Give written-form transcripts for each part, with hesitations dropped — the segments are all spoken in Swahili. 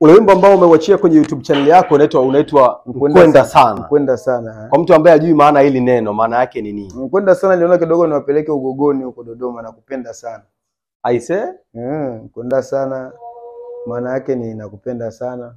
Ule wimbo ambao umeuachia kwenye YouTube channel yako unaitwa Mkwenda Sana. Mkwenda Sana. Kwa mtu ambaye hajui maana hili neno, maana yake ni nini? Mkwenda Sana niliona kidogo niwapeleke Ugogoni huko Dodoma, nakupenda sana. Aise? Mkwenda Sana maana yake ni nakupenda sana.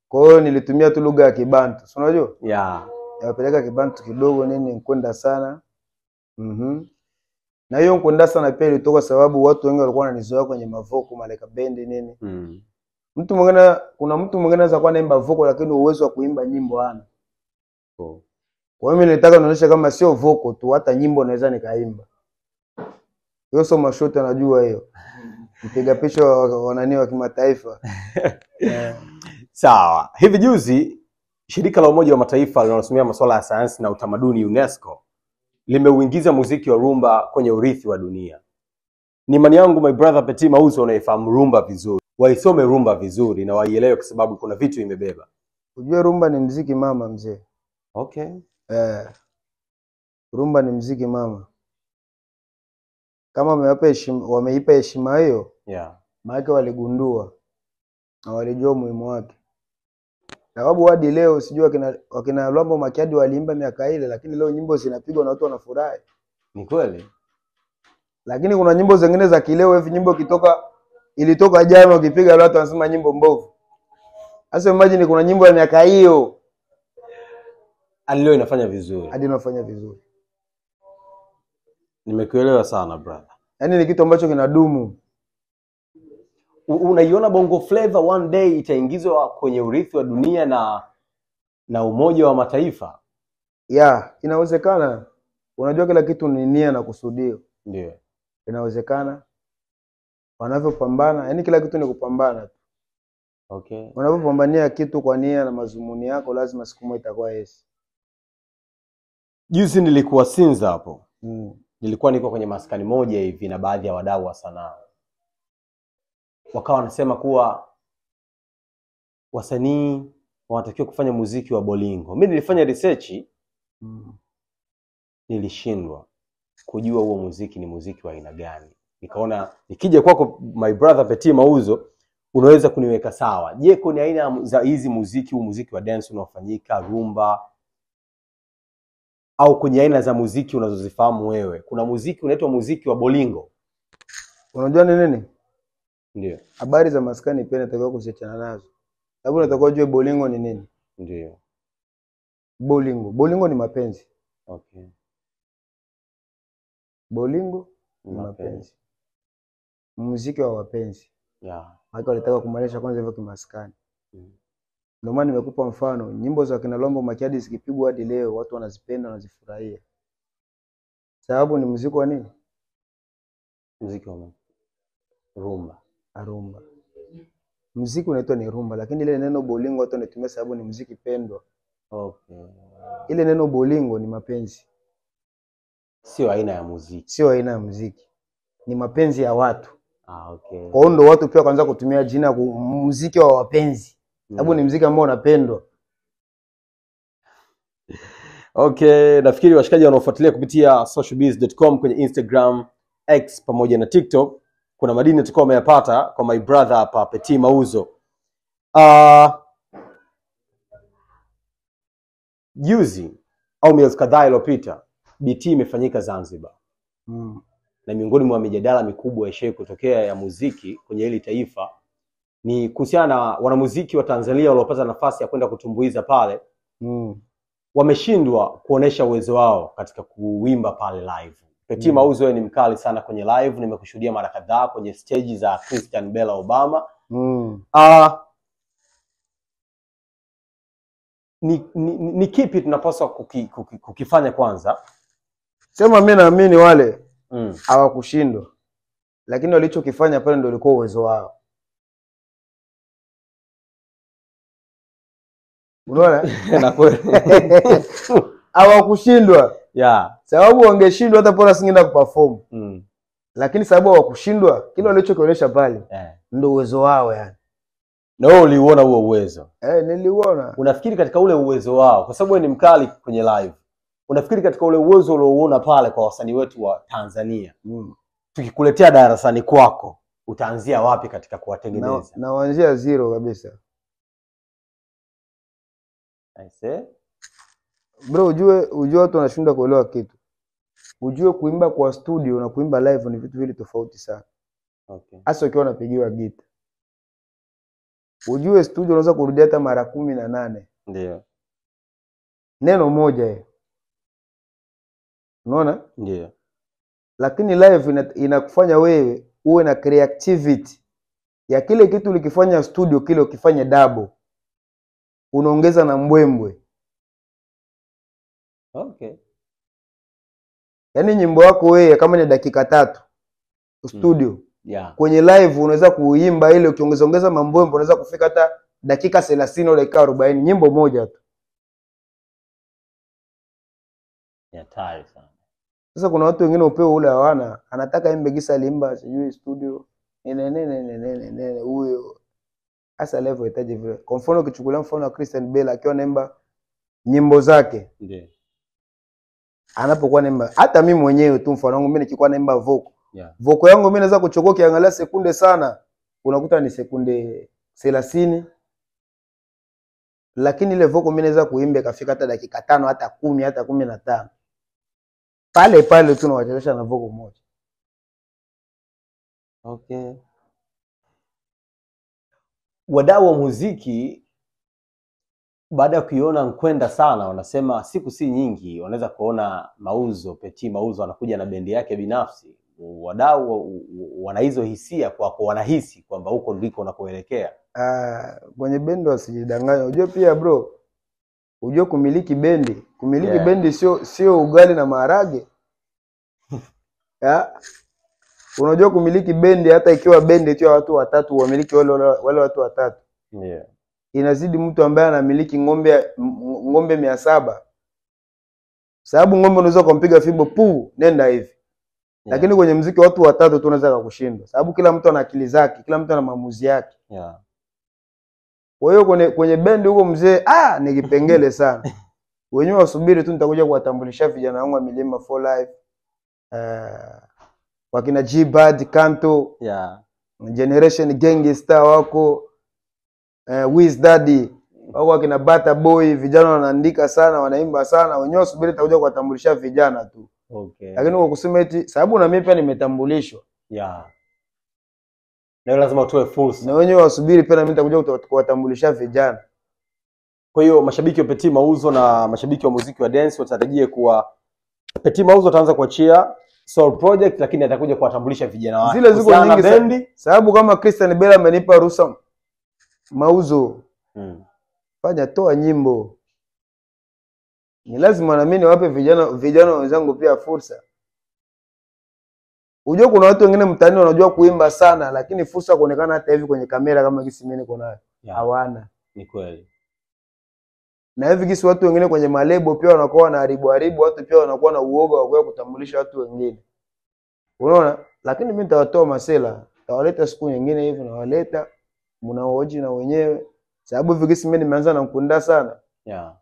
Kwa hiyo nilitumia tu lugha ya Kibantu. Si unajua? Yeah. Niwapeleka Kibantu kidogo nini Mkwenda Sana. Na hiyo Mkwenda Sana pia ilitoka sababu watu wengi walikuwa wananizoea kwenye mavoko Malaika Bendi nini. Mtu mwingine, kuna mtu mwingine anaweza kuwa anaimba voko lakini uwezo wa kuimba nyimbo hana. Kwa hiyo mimi nilitaka nionyeshe kama sio voko tu, hata nyimbo naweza nikaimba. Hiyo sio mashoto anajua hiyo. Mpiga picha wanani wa kimataifa. Sawa. Hivi juzi shirika la Umoja wa Mataifa linalosimamia masuala ya sayansi na utamaduni UNESCO limeuingiza muziki wa rumba kwenye urithi wa dunia. Ni imani yangu my brother Petit Mauzo unaifahamu rumba vizuri. Waisome rumba vizuri na waielewe kwa sababu kuna vitu imebeba. Unajua rumba ni muziki mama mzee. Okay. Rumba ni muziki mama. Kama wameipa heshima hiyo, maana waligundua na walijua muhimu wake. Sababu hadi leo sijui wakina Lwambo Makiadi waliimba miaka ile, lakini leo nyimbo zinapigwa na watu wanafurahi. Ni kweli. Lakini kuna nyimbo zingine za kileo hivi, nyimbo ilitoka jana ukipiga watu wanasema nyimbo mbovu. Sasa imagine kuna nyimbo ya miaka hiyo leo inafanya vizuri. Hadi inafanya vizuri. Nimekuelewa sana brother. Yaani ni kitu ambacho kinadumu. Unaiona Bongo Flava one day itaingizwa kwenye urithi wa dunia na Umoja wa Mataifa? Inawezekana. Unajua kila kitu ni nia na kusudio. Ndio. Inawezekana. Wanavyopambana, yani kila kitu ni kupambana tu. Okay. Unapopambania kitu kwa nia na mazumuni yako, lazima siku moja itakuwa yes. Juzi nilikuwa Sinza hapo. Nilikuwa niko kwenye maskani moja hivi na baadhi ya wadau wa sanaa. Wakawa wanasema kuwa wasanii wanatakiwa kufanya muziki wa bolingo. Mimi nilifanya research, nilishindwa kujua huo muziki ni muziki wa aina gani. Nikaona nikija kwako my brother Petit Mauzo unaweza kuniweka sawa. Je, kuna aina za hizi muziki, huu muziki wa dance unaofanyika rumba au kwenye aina za muziki unazozifahamu wewe? Kuna muziki unaitwa muziki wa bolingo. Unajua ni nini? Ndio. Habari za maskani pia natakiwa kuziachana nazo. Sababu unatakiwa ujue bolingo ni nini? Ndio. Bolingo ni mapenzi. Okay. Bolingo ni mapenzi. Muziki wa wapenzi. Hata walitaka kumaanisha kwanza hivyo kimaskani. Ndio maana nimekupa mfano, nyimbo za kina Lwambo Makiadi zikipigwa hadi leo watu wanazipenda, wanazifurahia. Sababu ni muziki wa nini? Muziki wa rumba. Rumba. Muziki unaitwa ni rumba, lakini ile neno bolingo watu wanatumia sababu ni muziki pendwa. Okay. Ile neno bolingo ni mapenzi. Sio aina ya muziki. Sio aina ya muziki. Ni mapenzi ya watu. Okay. Kwa hiyo ndio watu pia kwanza kutumia jina muziki wa wapenzi. Sababu ni muziki ambao unapendwa. Okay, nafikiri washikaji wanaofuatilia kupitia socialbiz.com kwenye Instagram, X pamoja na TikTok, kuna madini tukao umeyapata kwa my brother hapa Petit Mauzo. Juzi au miezi kadhaa iliyopita BT imefanyika Zanzibar. Na miongoni mwa mijadala mikubwa ishaye kutokea ya muziki kwenye hili taifa ni kuhusiana na wanamuziki wa Tanzania waliopata nafasi ya kwenda kutumbuiza pale. Wameshindwa kuonesha uwezo wao katika kuimba pale live. Petit Mauzo ni mkali sana kwenye live, nimekushuhudia mara kadhaa kwenye stage za Christian Bella Obama. Ni kipi tunapaswa kukifanya kwanza? Sema mimi naamini wale hawakushindwa. Lakini walichokifanya pale ndio ulikuwa uwezo wao. Unaona? Na kweli. Hawakushindwa. Sababu wangeshindwa hata pora singeenda kuperform. Lakini sababu hawakushindwa, kile walichokionyesha pale ndio uwezo wao yani. Na wewe uliuona huo uwezo? Niliuona. Unafikiri katika ule uwezo wao, kwa sababu wewe ni mkali kwenye live, unafikiri katika ule uwezo uliouona pale kwa wasanii wetu wa Tanzania, tukikuletea darasani kwako utaanzia wapi katika kuwatengeneza? Na waanzia zero kabisa. I say Bro, ujue watu wanashinda kuelewa kitu. Ujue kuimba kwa studio na kuimba live ni vitu vile tofauti sana. okay. Hasa ukiwa unapigiwa gita. Ujue studio unaweza kurudia hata mara 18. Ndio. Neno moja hiyo. Unaona? Ndio. Lakini live inakufanya wewe uwe na creativity ya kile kitu ulikifanya studio, kile ukifanya double. Unaongeza na mbwembwe. Okay. Yaani nyimbo yako wewe kama ni dakika 3 studio. Yeah. Kwenye live unaweza kuimba ile ukiongeza mambwembwe unaweza kufika hata dakika 30 au dakika 40 nyimbo moja tu. Ya tayari sana. Sasa kuna watu wengine upeo ule hawana, anataka imbe gisa alimba sijui studio. Nene huyo. Hasa level itaje vile. Kwa mfano ukichukulia mfano wa Christian Bale akiwa anaimba nyimbo zake. Ndio. Anapokuwa naimba, hata mimi mwenyewe tu mfano wangu mimi nikikuwa naimba vocal. Yeah. Vocal yangu mimi naweza kuchokoa kiangalia sekunde sana. Unakuta ni sekunde 30. Lakini ile vocal mimi naweza kuimba kafika hata dakika 5 hata 10 hata 15. Pale pale tu nawachezesha na vocal moja. Okay. Wadau wa muziki baada ya kuiona Nkwenda Sana wanasema siku si nyingi wanaweza kuona Petit Mauzo anakuja na bendi yake binafsi. Wadau wana hizo hisia kwa wanahisi kwamba huko ndiko unakoelekea. Kwenye bendi wasijidanganya. Unajua pia bro, unajua kumiliki bendi, bendi sio ugali na maharage. Unajua kumiliki bendi hata ikiwa bendi tu ya watu watatu wamiliki wale watu watatu. Yeah. Inazidi mtu ambaye anamiliki ng'ombe 700. Sababu ng'ombe unaweza kumpiga fimbo puu nenda hivi. Yeah. Lakini kwenye muziki watu watatu tu unaweza kukushinda. Sababu kila mtu ana akili zake, kila mtu ana maamuzi yake. Yeah. Kwa hiyo kwenye bendi huko mzee ni kipengele sana. Wenyewe wasubiri tu nitakuja kuwatambulisha vijana wangu wa Milima for Life. Wakina G-Bad, Kanto. Yeah. Generation Gangster wako. Wiz Daddy wako wakina Bata Boy, vijana wanaandika sana, wanaimba sana. Wenyewe subiri takuja kuwatambulisha vijana tu. Okay. Lakini kwa kusema eti sababu na mimi pia nimetambulishwa. Yeah. Na lazima utoe fursa. Na wenyewe wasubiri pia na mimi nitakuja kuwatambulisha vijana. Kwa hiyo mashabiki wa Petit Mauzo na mashabiki wa muziki wa dance watarajie kuwa Petit Mauzo ataanza kuachia soul project, lakini atakuja kuwatambulisha vijana wake. Zile ziko nyingi bendi. Sababu kama Christian Bale amenipa ruhusa Mauzo. Fanya toa nyimbo. Ni lazima na mimi niwape vijana wenzangu pia fursa. Unajua kuna watu wengine mtaani wanajua kuimba sana lakini fursa kuonekana hata hivi kwenye kamera kama gisi mimi niko nayo. Hawana. Ni kweli. Na hivi gisi watu wengine kwenye malebo pia wanakuwa na haribu watu pia wanakuwa na uoga wa kuja kutambulisha watu wengine. Unaona? Lakini mimi nitawatoa masela. Tawaleta siku nyingine hivi na waleta mnaoji na wenyewe. Sababu hivi gisi mimi nimeanza na Nkwenda Sana. Yeah.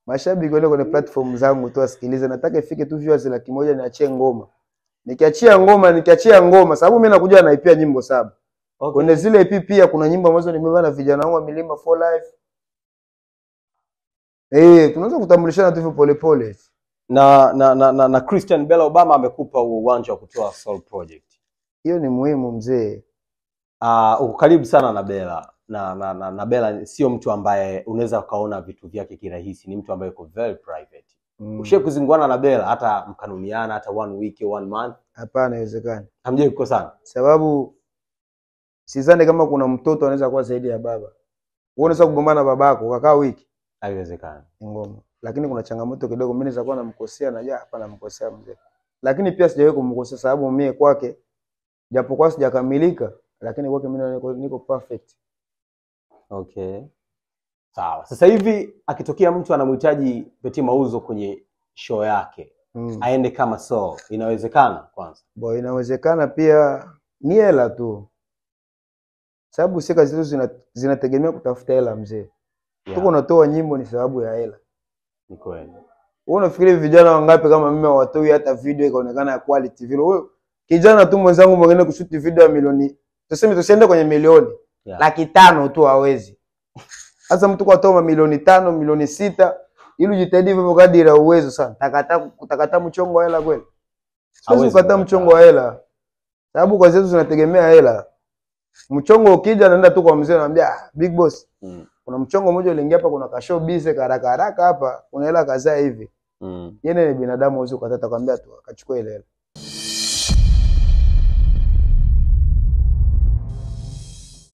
Mashabiki wale kwenye platform zangu tu wasikilize, nataka ifike tu viewers 100,000 niachie ngoma. Nikiachia ngoma sababu mimi nakuja na ipia nyimbo 7. Okay. Kwenye zile EP pia kuna nyimbo ambazo nimebana na vijana wangu wa Milima for Life. Tunaweza kutambulishana tu hivyo pole pole. Na Christian Bale Obama amekupa uwanja wa kutoa soul project. Hiyo ni muhimu mzee. Uko karibu sana na Bella. Na Bella sio mtu ambaye unaweza ukaona vitu vyake kirahisi, ni mtu ambaye yuko very private. Ushawahi kuzunguana na Bella hata mkanuniana hata 1 week 1 month? Hapana, haiwezekani. Hamjawahi kukosana? Sababu sidhani kama kuna mtoto anaweza kuwa zaidi ya baba. Wewe unaweza kugombana na babako ukakaa wiki? Haiwezekani. Ngoma. Lakini kuna changamoto kidogo, mimi naweza kuwa namkosea na hapana namkosea mzee. Lakini pia sijawahi kumkosea sababu mimi kwake japokuwa sijakamilika lakini kwake mimi niko perfect. Okay. Sawa. Sasa hivi akitokea mtu anamhitaji Petit Mauzo kwenye show yake, aende kama soul, inawezekana kwanza? Inawezekana pia, ni hela tu. Sababu sika zetu zinategemea kutafuta hela mzee. Tuko unatoa nyimbo ni sababu ya hela. Ni kweli. Wewe unafikiri vijana wangapi kama mimi hawatoi hata video ikaonekana ya quality vile? Wewe kijana tu mwenzangu mwingine kushuti video ya milioni, tuseme tusiende kwenye milioni, 500,000 tu hawezi. Sasa mtu kwa toa milioni 5, milioni 6, ili ujitahidi hivyo kadri ya uwezo sana. Takata mchongo wa hela kweli? Siwezi kukataa mchongo wa hela. Sababu kwa zetu tunategemea hela. Mchongo ukija naenda tu kwa mzee anamwambia, big boss. Kuna mchongo mmoja uliingia hapa, kuna kashow busy haraka hapa, kuna hela kadhaa hivi. Yeye ni binadamu, uweze kukata, kwambia tu akachukua ile hela.